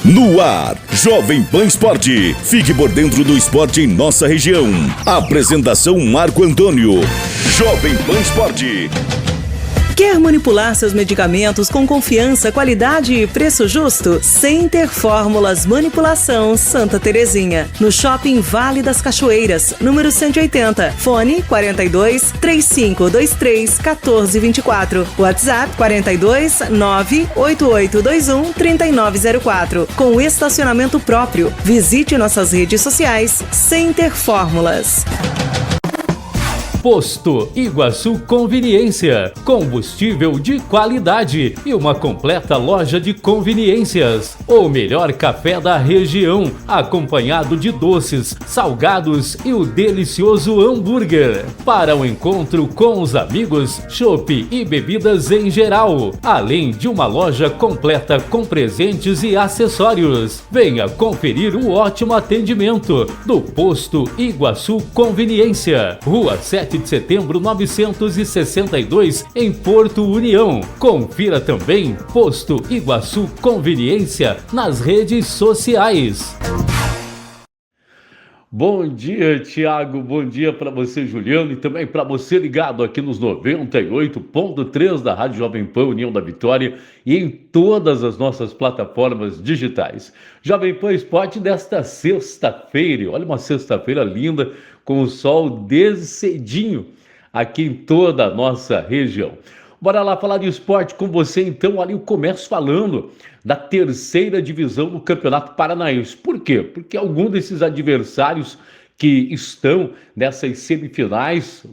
No ar, Jovem Pan Esporte. Fique por dentro do esporte em nossa região. Apresentação Marco Antônio. Jovem Pan Esporte. Quer manipular seus medicamentos com confiança, qualidade e preço justo? Center Fórmulas Manipulação Santa Terezinha. No Shopping Vale das Cachoeiras, número 180. Fone 42 3523 1424. WhatsApp 42 98821 3904. Com estacionamento próprio. Visite nossas redes sociais. Center Fórmulas. Posto Iguaçu Conveniência, combustível de qualidade e uma completa loja de conveniências. O melhor café da região, acompanhado de doces, salgados e o delicioso hambúrguer. Para o encontro com os amigos, chopp e bebidas em geral, além de uma loja completa com presentes e acessórios. Venha conferir o ótimo atendimento do Posto Iguaçu Conveniência, Rua 7 de Setembro 962, em Porto União. Confira também Posto Iguaçu Conveniência nas redes sociais. Bom dia, Tiago. Bom dia para você, Juliano, e também para você ligado aqui nos 98.3 da Rádio Jovem Pan União da Vitória e em todas as nossas plataformas digitais. Jovem Pan Esporte desta sexta-feira. Olha, uma sexta-feira linda, com o sol desde cedinho aqui em toda a nossa região. Bora lá falar de esporte com você, então. Ali eu começo falando da terceira divisão do Campeonato Paranaense. Por quê? Porque algum desses adversários que estão nessas semifinais,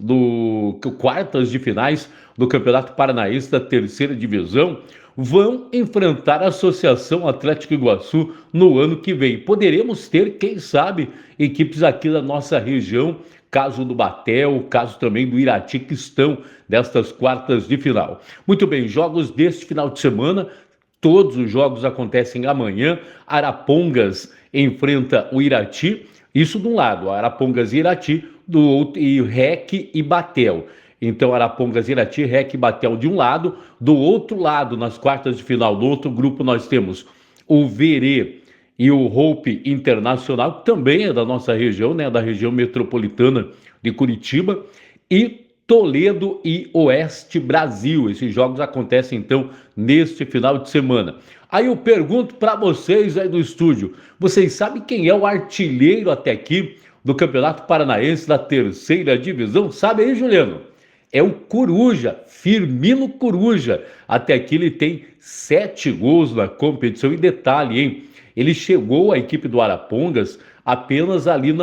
quartas de finais do Campeonato Paranaense da terceira divisão, vão enfrentar a Associação Atlético Iguaçu no ano que vem. Poderemos ter, quem sabe, equipes aqui da nossa região, caso do Batel, caso também do Irati, que estão nestas quartas de final. Muito bem, jogos deste final de semana, todos os jogos acontecem amanhã. Arapongas enfrenta o Irati, isso de um lado, Arapongas e Irati, do outro, e REC e Batel. Então, Arapongas, Irati, REC e Batel de um lado. Do outro lado, nas quartas de final, do outro grupo, nós temos o Verê e o Hope Internacional, que também é da nossa região, né, da região metropolitana de Curitiba, e Toledo e Oeste Brasil. Esses jogos acontecem, então, neste final de semana. Aí eu pergunto para vocês aí do estúdio, vocês sabem quem é o artilheiro até aqui do Campeonato Paranaense da terceira divisão? Sabe aí, Juliano? É o Coruja, Firmino Coruja. Até aqui ele tem 7 gols na competição. E detalhe, hein? Ele chegou à equipe do Arapongas apenas ali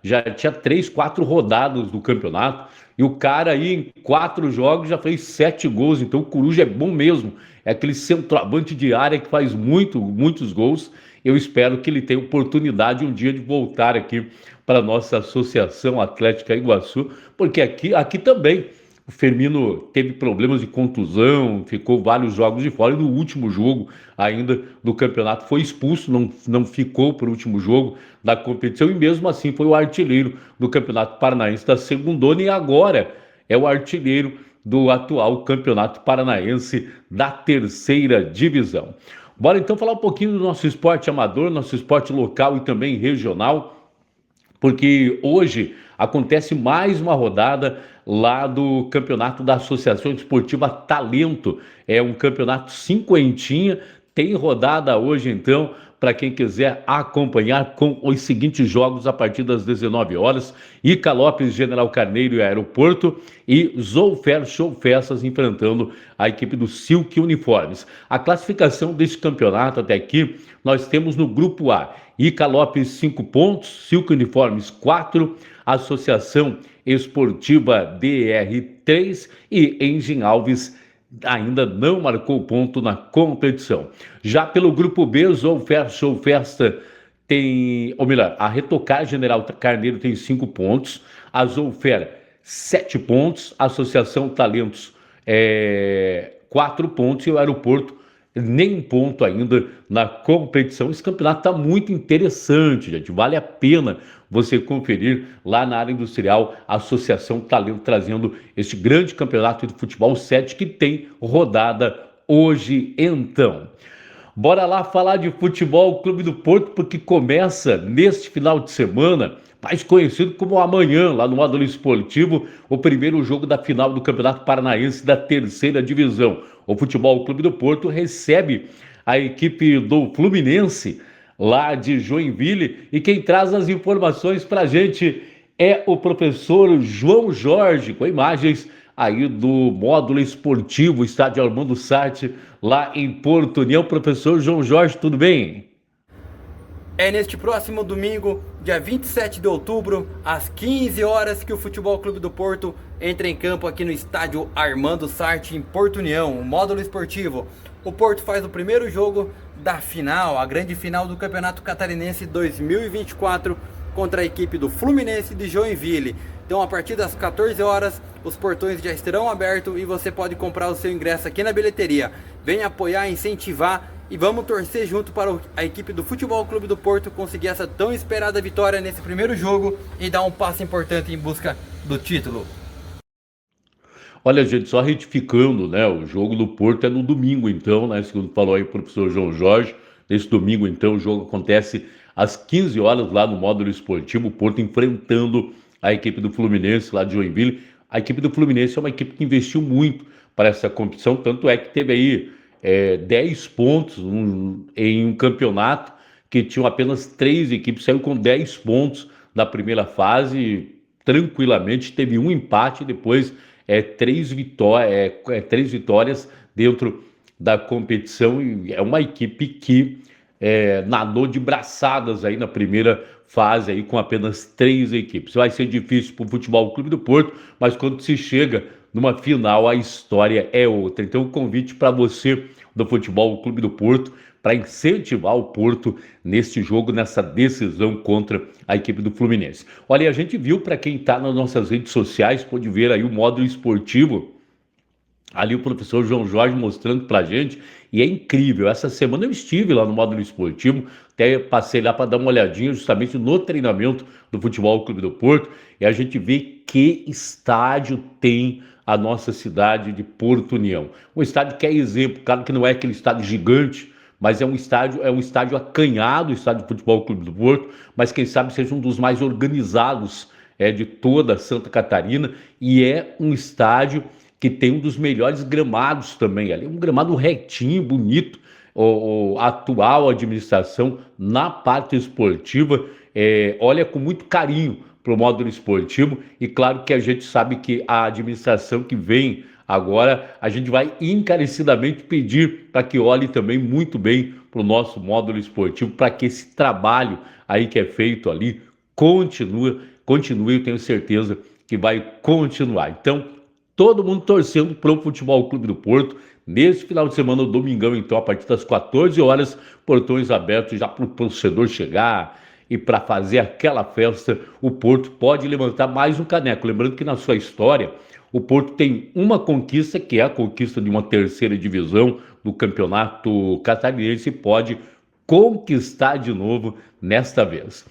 já tinha 3, 4 rodadas do campeonato. E o cara aí em 4 jogos já fez 7 gols. Então o Coruja é bom mesmo. É aquele centroavante de área que faz muitos gols. Eu espero que ele tenha oportunidade um dia de voltar aqui para a nossa Associação Atlética Iguaçu, porque aqui também o Firmino teve problemas de contusão, ficou vários jogos de fora, e no último jogo ainda do campeonato foi expulso, não ficou para o último jogo da competição, e mesmo assim foi o artilheiro do Campeonato Paranaense da Segundona, e agora é o artilheiro do atual Campeonato Paranaense da terceira divisão. Bora então falar um pouquinho do nosso esporte amador, nosso esporte local e também regional, porque hoje acontece mais uma rodada lá do campeonato da Associação Esportiva Talento. É um campeonato cinquentinha, tem rodada hoje então, para quem quiser acompanhar com os seguintes jogos a partir das 19 horas. Ica Lopes, General Carneiro e Aeroporto, e Zolfer Show Festas enfrentando a equipe do Silk Uniformes. A classificação desse campeonato até aqui, nós temos no grupo A, Ica Lopes 5 pontos, Silk Uniformes 4, Associação Esportiva DR 3 e Engin Alves ainda não marcou ponto na competição. Já pelo grupo B, Zolfer Show Festa tem, ou melhor, a Retocar General Carneiro tem 5 pontos, a Zolfer 7 pontos, a Associação Talentos 4 pontos e o Aeroporto nem ponto ainda na competição. Esse campeonato está muito interessante, gente. Vale a pena você conferir lá na área industrial, a Associação Talento trazendo esse grande campeonato de futebol 7 que tem rodada hoje então. Bora lá falar de futebol Clube do Porto, porque começa neste final de semana, mais conhecido como amanhã, lá no módulo esportivo, o primeiro jogo da final do Campeonato Paranaense da terceira divisão. O Futebol Clube do Porto recebe a equipe do Fluminense, lá de Joinville, e quem traz as informações para a gente é o professor João Jorge, com imagens aí do módulo esportivo, estádio Armando Sarte, lá em Porto União. Professor João Jorge, tudo bem? É neste próximo domingo, dia 27 de outubro, às 15 horas, que o Futebol Clube do Porto entra em campo aqui no estádio Armando Sarte, em Porto União, o módulo esportivo. O Porto faz o primeiro jogo da final, a grande final do Campeonato Catarinense 2024, contra a equipe do Fluminense de Joinville. Então, a partir das 14 horas, os portões já estarão abertos e você pode comprar o seu ingresso aqui na bilheteria. Venha apoiar, incentivar e vamos torcer junto para a equipe do Futebol Clube do Porto conseguir essa tão esperada vitória nesse primeiro jogo e dar um passo importante em busca do título. Olha, gente, só retificando, né? O jogo do Porto é no domingo, então, né? Segundo falou aí o professor João Jorge, nesse domingo, então, o jogo acontece às 15 horas lá no módulo esportivo, o Porto enfrentando a equipe do Fluminense lá de Joinville. A equipe do Fluminense é uma equipe que investiu muito para essa competição, tanto é que teve aí 10 pontos em um campeonato que tinham apenas 3 equipes, saiu com 10 pontos na primeira fase, tranquilamente, teve um empate, depois 3 vitórias dentro da competição, e é uma equipe que nadou de braçadas aí na primeira fase aí com apenas 3 equipes. Vai ser difícil para o Futebol Clube do Porto, mas quando se chega numa final a história é outra. Então o convite para você do Futebol Clube do Porto para incentivar o Porto nesse jogo, nessa decisão contra a equipe do Fluminense. Olha, a gente viu, para quem está nas nossas redes sociais, pode ver aí o módulo esportivo, ali o professor João Jorge mostrando pra gente, e é incrível. Essa semana eu estive lá no módulo esportivo, até passei lá para dar uma olhadinha justamente no treinamento do Futebol Clube do Porto, e a gente vê que estádio tem a nossa cidade de Porto União. Um estádio que é exemplo, claro que não é aquele estádio gigante, mas é um estádio acanhado, o estádio do Futebol Clube do Porto, mas quem sabe seja um dos mais organizados de toda Santa Catarina, e é um estádio que tem um dos melhores gramados também, ali um gramado retinho, bonito. A atual administração na parte esportiva olha com muito carinho para o módulo esportivo, e claro que a gente sabe que a administração que vem agora, a gente vai encarecidamente pedir para que olhe também muito bem para o nosso módulo esportivo, para que esse trabalho aí que é feito ali continue, eu tenho certeza que vai continuar. Então, todo mundo torcendo para o Futebol Clube do Porto. Nesse final de semana, no domingão, então, a partir das 14 horas, portões abertos já para o torcedor chegar e para fazer aquela festa. O Porto pode levantar mais um caneco. Lembrando que na sua história, o Porto tem uma conquista, que é a conquista de uma terceira divisão do Campeonato Catarinense, e pode conquistar de novo nesta vez.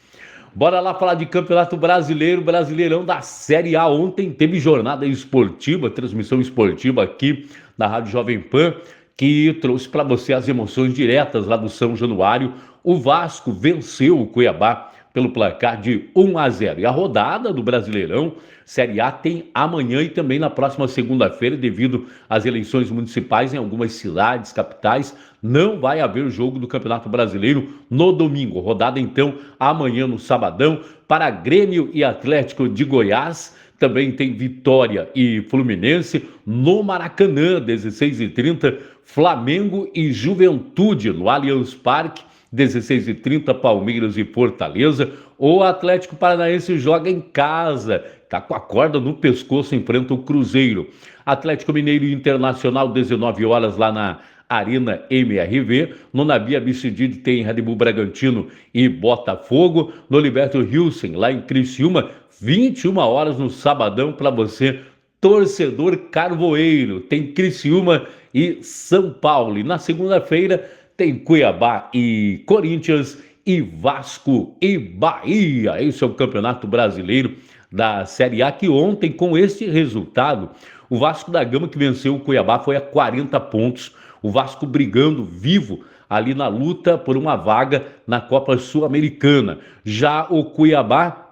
Bora lá falar de Campeonato Brasileiro, Brasileirão da Série A. Ontem teve jornada esportiva, transmissão esportiva aqui na Rádio Jovem Pan, que trouxe para você as emoções diretas lá do São Januário. O Vasco venceu o Cuiabá pelo placar de 1-0. E a rodada do Brasileirão Série A tem amanhã e também na próxima segunda-feira, devido às eleições municipais em algumas cidades, capitais. Não vai haver o jogo do Campeonato Brasileiro no domingo. Rodada, então, amanhã no sabadão, para Grêmio e Atlético de Goiás. Também tem Vitória e Fluminense no Maracanã, 16h30. Flamengo e Juventude no Allianz Parque, 16h30, Palmeiras e Fortaleza. O Atlético Paranaense joga em casa, tá com a corda no pescoço, enfrenta o Cruzeiro. Atlético Mineiro e Internacional, 19 horas lá na Arena MRV. No Nabi Abicidid tem Red Bull Bragantino e Botafogo. No Liberto Hilsen, lá em Criciúma, 21 horas no sabadão, para você, torcedor carvoeiro. Tem Criciúma e São Paulo. E na segunda-feira tem Cuiabá e Corinthians, e Vasco e Bahia. Esse é o Campeonato Brasileiro da Série A, que ontem, com esse resultado, o Vasco da Gama, que venceu o Cuiabá, foi a 40 pontos. O Vasco brigando vivo ali na luta por uma vaga na Copa Sul-Americana. Já o Cuiabá,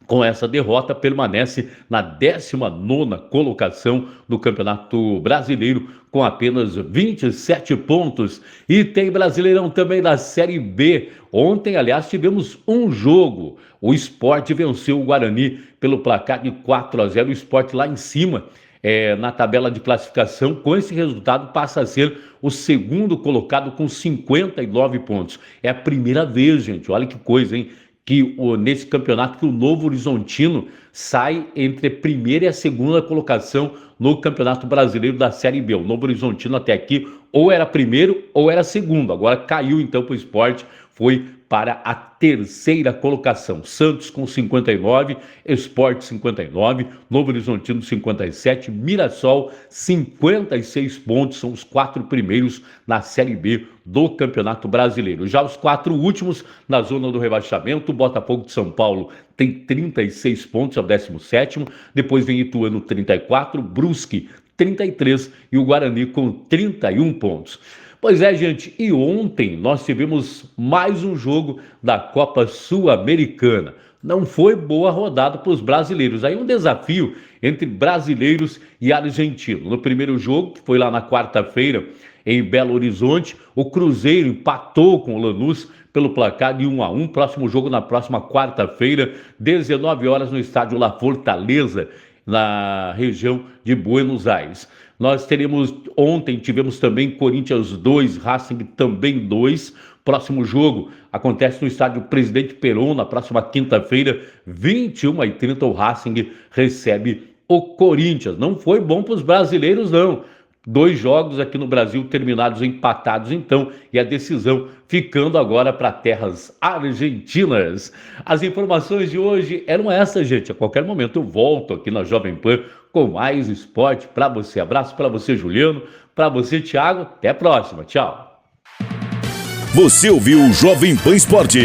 com essa derrota, permanece na 19ª colocação do Campeonato Brasileiro, com apenas 27 pontos. E tem Brasileirão também da Série B. Ontem, aliás, tivemos um jogo. O Sport venceu o Guarani pelo placar de 4-0. O Sport lá em cima, na tabela de classificação, com esse resultado passa a ser o segundo colocado com 59 pontos. É a primeira vez, gente, olha que coisa, hein? Que nesse campeonato que o Novo Horizontino sai entre a primeira e a segunda colocação no Campeonato Brasileiro da Série B. O Novo Horizontino até aqui ou era primeiro ou era segundo. Agora caiu então para o Sport, foi para a terceira colocação. Santos com 59, Sport 59, Novo Horizontino 57, Mirassol 56 pontos, são os 4 primeiros na Série B do Campeonato Brasileiro. Já os 4 últimos na zona do rebaixamento, o Botafogo de São Paulo tem 36 pontos, é o 17º, depois vem Ituano 34, Brusque 33 e o Guarani com 31 pontos. Pois é, gente, e ontem nós tivemos mais um jogo da Copa Sul-Americana. Não foi boa rodada para os brasileiros. Aí um desafio entre brasileiros e argentinos. No primeiro jogo, que foi lá na quarta-feira, em Belo Horizonte, o Cruzeiro empatou com o Lanús pelo placar de 1-1. Próximo jogo na próxima quarta-feira, 19 horas, no estádio La Fortaleza, na região de Buenos Aires. Nós ontem tivemos também Corinthians 2, Racing também 2. Próximo jogo acontece no estádio Presidente Perón, na próxima quinta-feira, 21h30, o Racing recebe o Corinthians. Não foi bom para os brasileiros, não. 2 jogos aqui no Brasil terminados empatados, então, e a decisão ficando agora para terras argentinas. As informações de hoje eram essas, gente. A qualquer momento eu volto aqui na Jovem Pan com mais esporte para você. Abraço para você, Juliano, para você, Thiago. Até a próxima. Tchau. Você ouviu o Jovem Pan Esporte.